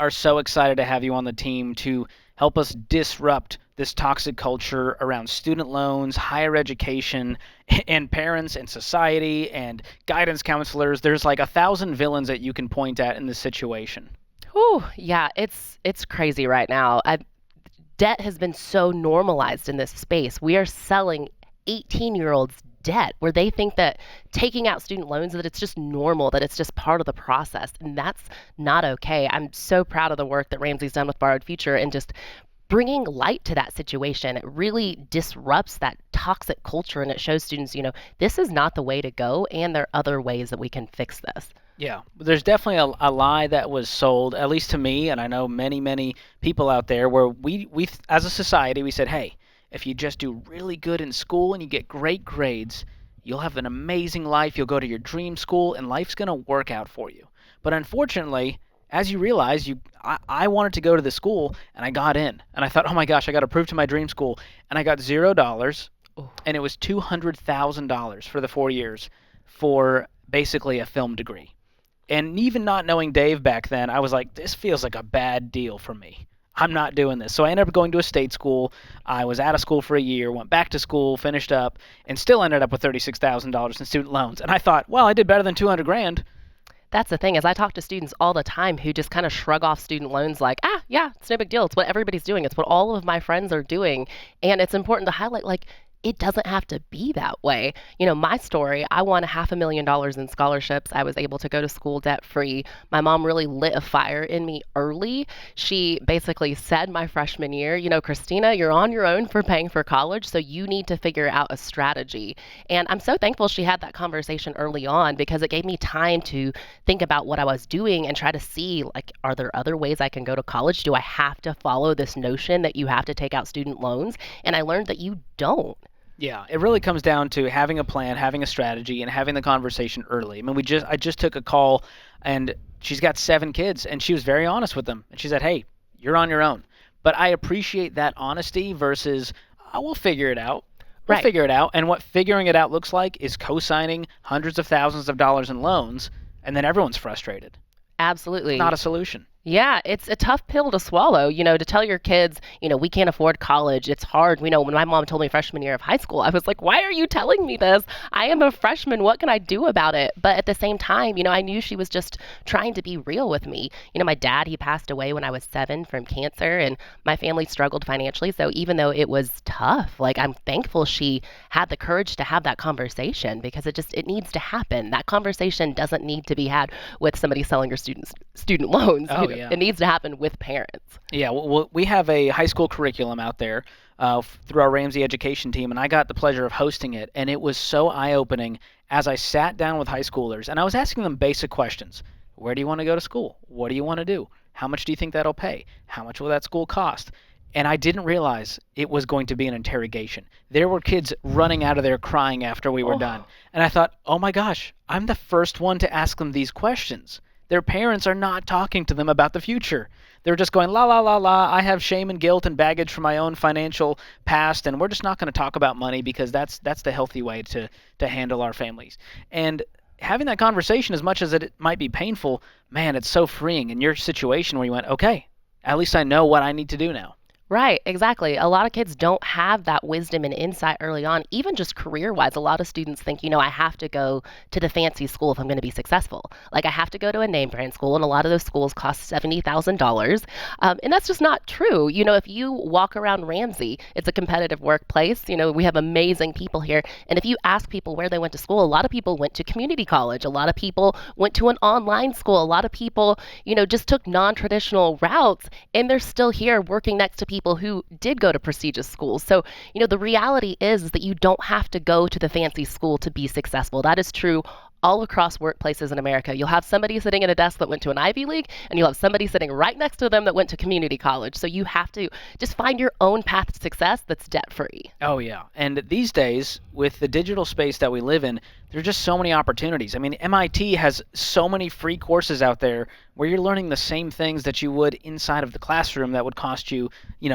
are so excited to have you on the team to help us disrupt this toxic culture around student loans, higher education, and parents and society and guidance counselors. There's like 1,000 villains that you can point at in this situation. Whew, yeah, it's crazy right now. Debt has been so normalized in this space. We are selling 18-year-olds debt where they think that taking out student loans that it's just normal, that it's just part of the process, and that's not okay. I'm so proud of the work that Ramsey's done with Borrowed Future and just bringing light to that situation. It really disrupts that toxic culture and it shows students, this is not the way to go and there are other ways that we can fix this. Yeah, there's definitely a lie that was sold, at least to me, and I know many, many people out there, where we as a society, we said, hey, if you just do really good in school and you get great grades, you'll have an amazing life, you'll go to your dream school, and life's going to work out for you. But unfortunately, as you realize, I wanted to go to the school, and I got in, and I thought, oh my gosh, I got approved to my dream school, and I got $0, Oh, and it was $200,000 for the 4 years for basically a film degree. And even not knowing Dave back then, I was like, this feels like a bad deal for me. I'm not doing this. So I ended up going to a state school. I was out of school for a year, went back to school, finished up, and still ended up with $36,000 in student loans. And I thought, well, I did better than 200 grand. that's the thing is I talk to students all the time who just kind of shrug off student loans like, yeah, it's no big deal. It's what everybody's doing. It's what all of my friends are doing. And it's important to highlight, like, it doesn't have to be that way. My story, I won $500,000 in scholarships. I was able to go to school debt free. My mom really lit a fire in me early. She basically said my freshman year, Christina, you're on your own for paying for college, so you need to figure out a strategy. And I'm so thankful she had that conversation early on because it gave me time to think about what I was doing and try to see, like, are there other ways I can go to college? Do I have to follow this notion that you have to take out student loans? And I learned that you don't. Yeah, it really comes down to having a plan, having a strategy, and having the conversation early. I mean, I just took a call, and she's got 7 kids, and she was very honest with them. And she said, "Hey, you're on your own." But I appreciate that honesty versus, we'll figure it out. We'll Right. figure it out. And what figuring it out looks like is co-signing hundreds of thousands of dollars in loans, and then everyone's frustrated. It's Absolutely. not a solution. Yeah, it's a tough pill to swallow, to tell your kids, we can't afford college. It's hard. When my mom told me freshman year of high school, I was like, why are you telling me this? I am a freshman. What can I do about it? But at the same time, I knew she was just trying to be real with me. My dad, he passed away when I was 7 from cancer, and my family struggled financially. So even though it was tough, like, I'm thankful she had the courage to have that conversation because it needs to happen. That conversation doesn't need to be had with somebody selling your student loans. Oh, yeah. It needs to happen with parents. Yeah, well, we have a high school curriculum out there through our Ramsey education team, and I got the pleasure of hosting it, and it was so eye-opening as I sat down with high schoolers, and I was asking them basic questions. Where do you want to go to school? What do you want to do? How much do you think that'll pay? How much will that school cost? And I didn't realize it was going to be an interrogation. There were kids running out of there crying after we were done. Oh, And I thought, oh my gosh, I'm the first one to ask them these questions. Their parents are not talking to them about the future. They're just going, la, la, la, la, I have shame and guilt and baggage from my own financial past, and we're just not going to talk about money because that's the healthy way to handle our families. And having that conversation, as much as it might be painful, man, it's so freeing in your situation where you went, okay, at least I know what I need to do now. right, exactly. A lot of kids don't have that wisdom and insight early on, even just career wise. A lot of students think, I have to go to the fancy school if I'm going to be successful. Like, I have to go to a name brand school, and a lot of those schools cost $70,000. And that's just not true. If you walk around Ramsey, it's a competitive workplace. We have amazing people here. And if you ask people where they went to school, a lot of people went to community college. A lot of people went to an online school. A lot of people, just took non traditional routes, and they're still here working next to people who did go to prestigious schools. So, the reality is that you don't have to go to the fancy school to be successful. That is true all across workplaces in America. You'll have somebody sitting at a desk that went to an Ivy League, and you'll have somebody sitting right next to them that went to community college. So you have to just find your own path to success that's debt free. Oh, yeah. And these days, with the digital space that we live in, There are just so many opportunities. I mean, MIT has so many free courses out there where you're learning the same things that you would inside of the classroom that would cost you,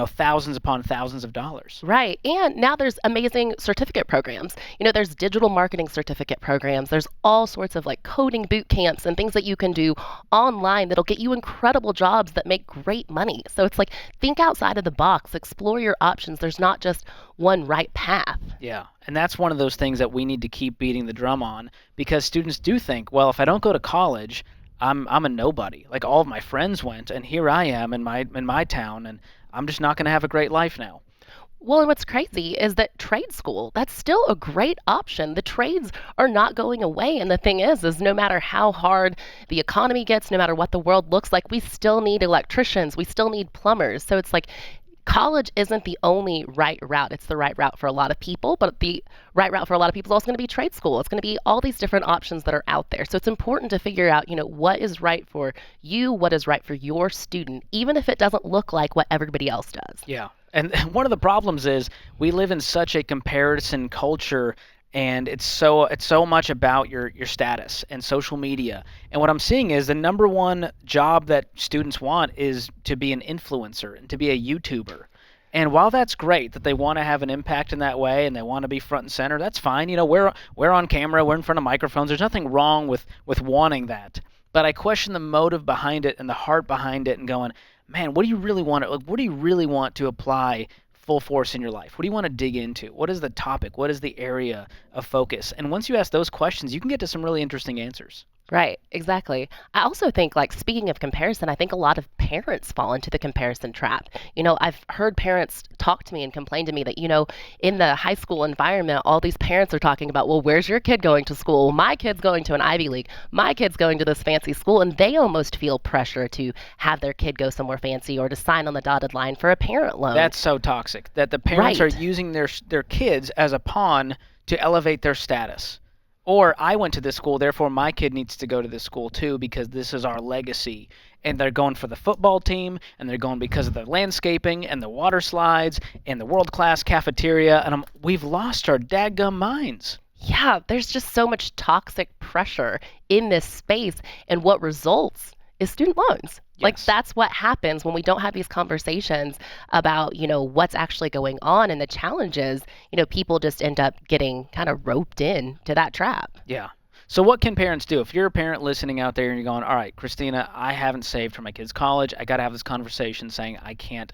thousands upon thousands of dollars. Right. And now there's amazing certificate programs. There's digital marketing certificate programs. There's all sorts of like coding boot camps and things that you can do online that'll get you incredible jobs that make great money. So it's like think outside of the box, explore your options. There's not just one right path. Yeah, and that's one of those things that we need to keep beating the drum on because students do think, well, if I don't go to college, I'm a nobody. Like all of my friends went, and here I am in my town, and I'm just not going to have a great life now. Well, and what's crazy is that trade school, that's still a great option. The trades are not going away. And the thing is no matter how hard the economy gets, no matter what the world looks like, we still need electricians, we still need plumbers. So it's like college isn't the only right route. It's the right route for a lot of people, but the right route for a lot of people is also going to be trade school. It's going to be all these different options that are out there. So it's important to figure out, what is right for you, what is right for your student, even if it doesn't look like what everybody else does. Yeah. And one of the problems is we live in such a comparison culture, and it's so much about your status and social media. And what I'm seeing is the number one job that students want is to be an influencer and to be a YouTuber. And while that's great that they want to have an impact in that way and they want to be front and center, that's fine. We're on camera, we're in front of microphones. There's nothing wrong with wanting that. But I question the motive behind it and the heart behind it and going, man, what do you really want to, like, what do you really want to apply full force in your life? What do you want to dig into? What is the topic? What is the area of focus? And once you ask those questions, you can get to some really interesting answers. Right, exactly. I also think, like, speaking of comparison, I think a lot of parents fall into the comparison trap. I've heard parents talk to me and complain to me that, in the high school environment, all these parents are talking about, well, where's your kid going to school? My kid's going to an Ivy League. My kid's going to this fancy school. And they almost feel pressure to have their kid go somewhere fancy or to sign on the dotted line for a parent loan. That's so toxic that the parents are Right. using their kids as a pawn to elevate their status. Or I went to this school, therefore my kid needs to go to this school too because this is our legacy. And they're going for the football team, and they're going because of the landscaping and the water slides and the world-class cafeteria, and we've lost our dadgum minds. Yeah, there's just so much toxic pressure in this space. And what results is student loans. Like, Yes. that's what happens when we don't have these conversations about, what's actually going on and the challenges. People just end up getting kind of roped in to that trap. Yeah. So what can parents do? If you're a parent listening out there and you're going, all right, Christina, I haven't saved for my kid's college. I got to have this conversation saying I can't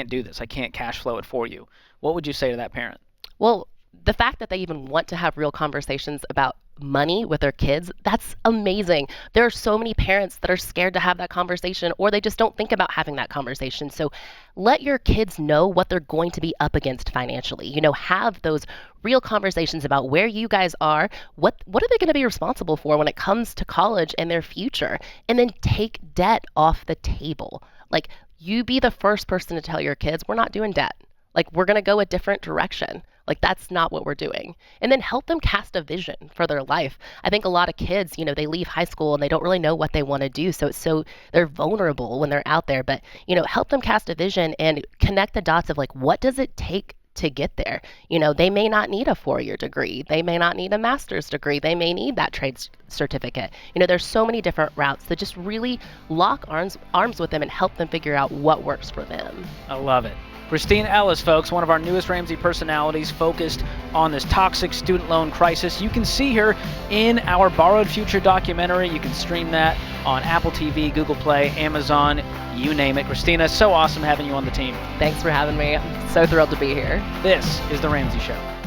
do this. I can't cash flow it for you. What would you say to that parent? Well, the fact that they even want to have real conversations about money with their kids, that's amazing. There are so many parents that are scared to have that conversation or they just don't think about having that conversation. So let your kids know what they're going to be up against financially. Have those real conversations about where you guys are, what are they going to be responsible for when it comes to college and their future, and then take debt off the table. Like, you be the first person to tell your kids, we're not doing debt. Like, we're going to go a different direction. Like, that's not what we're doing. And then help them cast a vision for their life. I think a lot of kids, they leave high school and they don't really know what they want to do. So they're vulnerable when they're out there. But, help them cast a vision and connect the dots of like, what does it take to get there? They may not need a 4-year degree. They may not need a master's degree. They may need that trade certificate. There's so many different routes that just really lock arms with them and help them figure out what works for them. I love it. Christine Ellis, folks, one of our newest Ramsey personalities focused on this toxic student loan crisis. You can see her in our Borrowed Future documentary. You can stream that on Apple TV, Google Play, Amazon, you name it. Christina, so awesome having you on the team. Thanks for having me. I'm so thrilled to be here. This is The Ramsey Show.